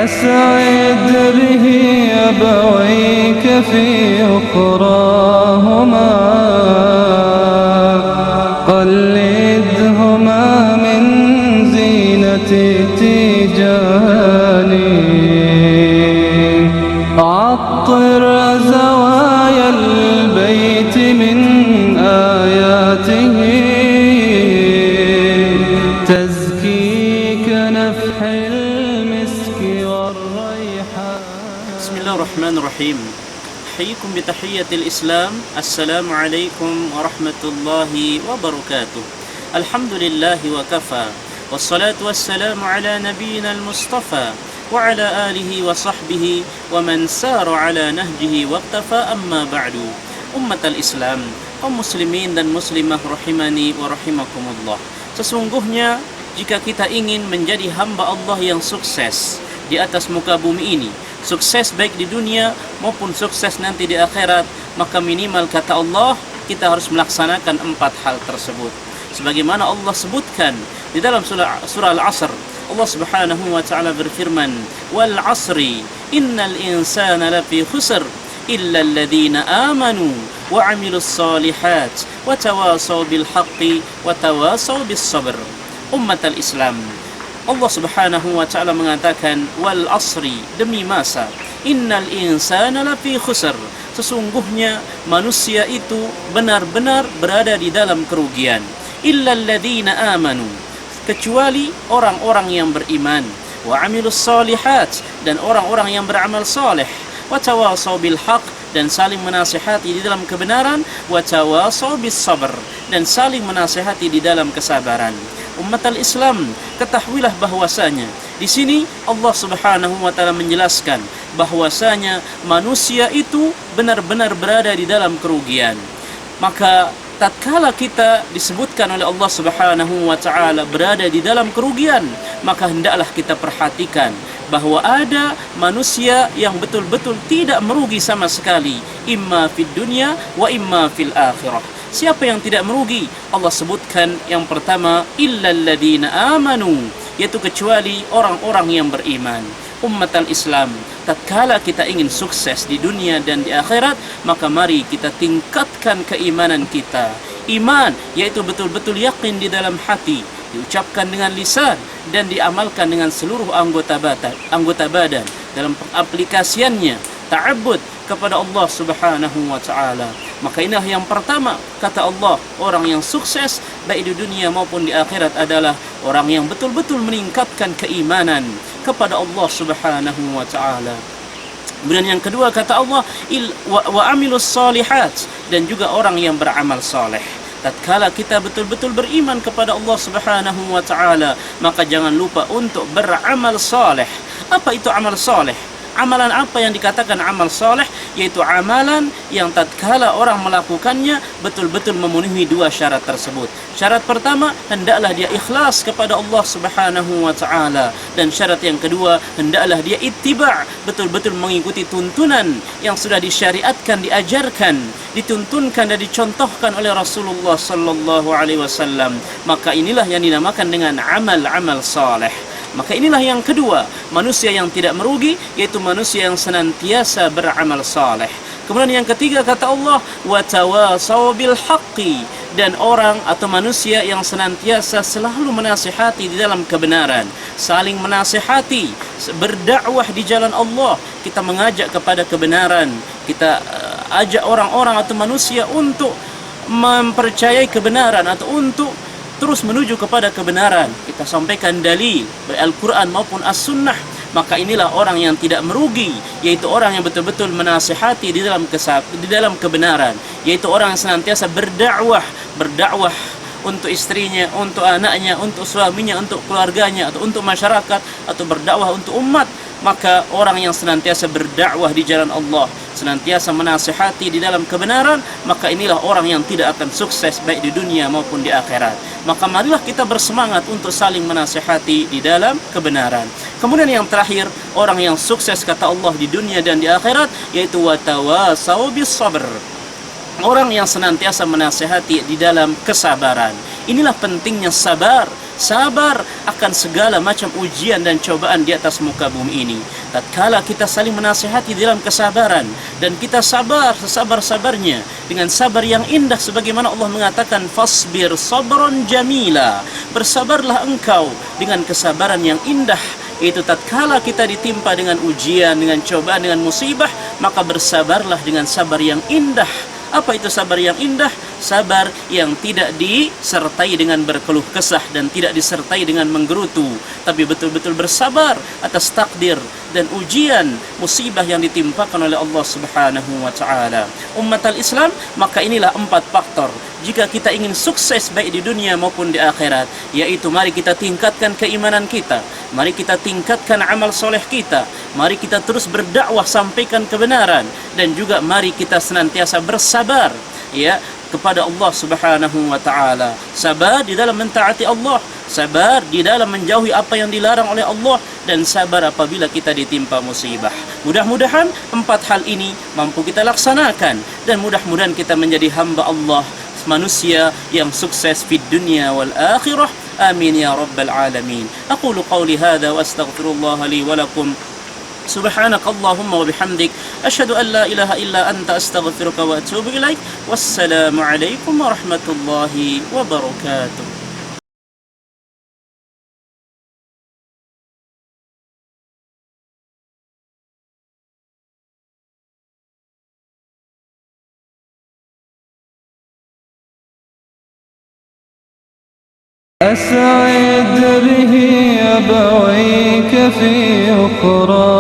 أسعد به أبويك في أخراهما قلدهما من زينة تيجاني عطر زوايا البيت من آياته تزكي كنفح المسك والريحان. بسم الله الرحمن الرحيم. أحييكم بتحية الإسلام. السلام عليكم ورحمة الله وبركاته. الحمد لله وكفى والصلاة والسلام على نبينا المصطفى وعلى آله وصحبه ومن سار على نهجه واقتفى. أما بعد. Umat al-Islam, kaum muslimin dan muslimah rahimani wa rahimakumullah. Sesungguhnya jika kita ingin menjadi hamba Allah yang sukses di atas muka bumi ini, sukses baik di dunia maupun sukses nanti di akhirat, maka minimal kata Allah kita harus melaksanakan 4 hal tersebut. Sebagaimana Allah sebutkan di dalam surah Al-Asr, Allah Subhanahu wa taala berfirman, "Wal 'asri innal insana lafi khusr illa alladhina amanu wa 'amilus solihat wa tawasaw bil haqqi wa tawasaw bis sabr." Umat al-Islam, Allah Subhanahu wa taala mengatakan, "Wal 'asri," demi masa, "innal insana lafi khusr," sesungguhnya manusia itu benar-benar berada di dalam kerugian. Illa alladhina amanu, kecuali orang-orang yang beriman, wa 'amilus solihat, dan orang-orang yang beramal saleh, wa tawasaw bil haqq, dan saling menasihati di dalam kebenaran, wa tawasaw bis sabr, dan saling menasihati di dalam kesabaran. Umat al-Islam, ketahuilah bahwasanya di sini Allah Subhanahu wa taala menjelaskan bahwasanya manusia itu benar-benar berada di dalam kerugian. Maka tatkala kita disebutkan oleh Allah Subhanahu wa taala berada di dalam kerugian, maka hendaklah kita perhatikan bahwa ada manusia yang betul-betul tidak merugi sama sekali, imma fid dunya wa imma fil akhirah. Siapa yang tidak merugi? Allah sebutkan yang pertama, illal ladzina amanu, yaitu kecuali orang-orang yang beriman. Umat al-Islam, tatkala kita ingin sukses di dunia dan di akhirat, maka mari kita tingkatkan keimanan kita. Iman yaitu betul-betul yakin di dalam hati, diucapkan dengan lisan dan diamalkan dengan seluruh anggota badan dalam pengaplikasiannya, ta'abbud kepada Allah Subhanahu wa taala. Maka inilah yang pertama, kata Allah, orang yang sukses baik di dunia maupun di akhirat adalah orang yang betul-betul meningkatkan keimanan kepada Allah Subhanahu wa taala. Kemudian yang kedua, kata Allah, wa amilus solihat, dan juga orang yang beramal saleh. Tatkala kita betul-betul beriman kepada Allah Subhanahu wa taala, maka jangan lupa untuk beramal saleh. Apa itu amal saleh? Amalan apa yang dikatakan amal saleh? Yaitu amalan yang tatkala orang melakukannya betul-betul memenuhi 2 syarat tersebut. Syarat pertama, hendaklah dia ikhlas kepada Allah Subhanahu wa taala, dan syarat yang kedua, hendaklah dia ittiba', betul-betul mengikuti tuntunan yang sudah disyariatkan, diajarkan, dituntunkan dan dicontohkan oleh Rasulullah sallallahu alaihi wasallam. Maka inilah yang dinamakan dengan amal-amal saleh. Maka inilah yang kedua, manusia yang tidak merugi, yaitu manusia yang senantiasa beramal saleh. Kemudian yang ketiga, kata Allah, wa tawasaw bil haqqi, dan orang atau manusia yang senantiasa selalu menasihati di dalam kebenaran, saling menasihati, berdakwah di jalan Allah. Kita mengajak kepada kebenaran, kita ajak orang-orang atau manusia untuk mempercayai kebenaran atau untuk terus menuju kepada kebenaran. Kita sampaikan dalil baik Al-Quran maupun As-Sunnah. Maka inilah orang yang tidak merugi, yaitu orang yang betul-betul menasihati di dalam kebenaran, yaitu orang yang senantiasa berdakwah untuk istrinya, untuk anaknya, untuk suaminya, untuk keluarganya, atau untuk masyarakat, atau berdakwah untuk umat. Maka orang yang senantiasa berdakwah di jalan Allah, senantiasa menasihati di dalam kebenaran, maka inilah orang yang tidak akan sukses baik di dunia maupun di akhirat. Maka marilah kita bersemangat untuk saling menasihati di dalam kebenaran. Kemudian yang terakhir, orang yang sukses kata Allah di dunia dan di akhirat, yaitu watawasaw bis sabr, orang yang senantiasa menasihati di dalam kesabaran. Inilah pentingnya sabar sabar akan segala macam ujian dan cobaan di atas muka bumi ini. Tatkala kita saling menasihati dalam kesabaran dan kita sabar sesabar-sabarnya dengan sabar yang indah, sebagaimana Allah mengatakan fasbir sabran jamila, bersabarlah engkau dengan kesabaran yang indah. Itu tatkala kita ditimpa dengan ujian, dengan cobaan, dengan musibah, maka bersabarlah dengan sabar yang indah. Apa itu sabar yang indah? Sabar yang tidak disertai dengan berkeluh kesah dan tidak disertai dengan menggerutu, tapi betul-betul bersabar atas takdir dan ujian musibah yang ditimpakan oleh Allah Subhanahu wa taala. Umatul Islam, maka inilah 4 faktor jika kita ingin sukses baik di dunia maupun di akhirat, yaitu mari kita tingkatkan keimanan kita, mari kita tingkatkan amal soleh kita, mari kita terus berdakwah sampaikan kebenaran, dan juga mari kita senantiasa bersabar ya kepada Allah Subhanahu wa taala. Sabar di dalam mentaati Allah, sabar di dalam menjauhi apa yang dilarang oleh Allah, dan sabar apabila kita ditimpa musibah. Mudah-mudahan 4 hal ini mampu kita laksanakan, dan mudah-mudahan kita menjadi hamba Allah, manusia yang sukses di dunia wal akhirah. Amin ya rabbal alamin. Aqulu qawli hadha wa astaghfirullah li wa lakum. سبحانك اللهم وبحمدك أشهد أن لا إله إلا أنت أستغفرك وأتوب إليك والسلام عليكم ورحمة الله وبركاته. أسعد به أبويك في أخرى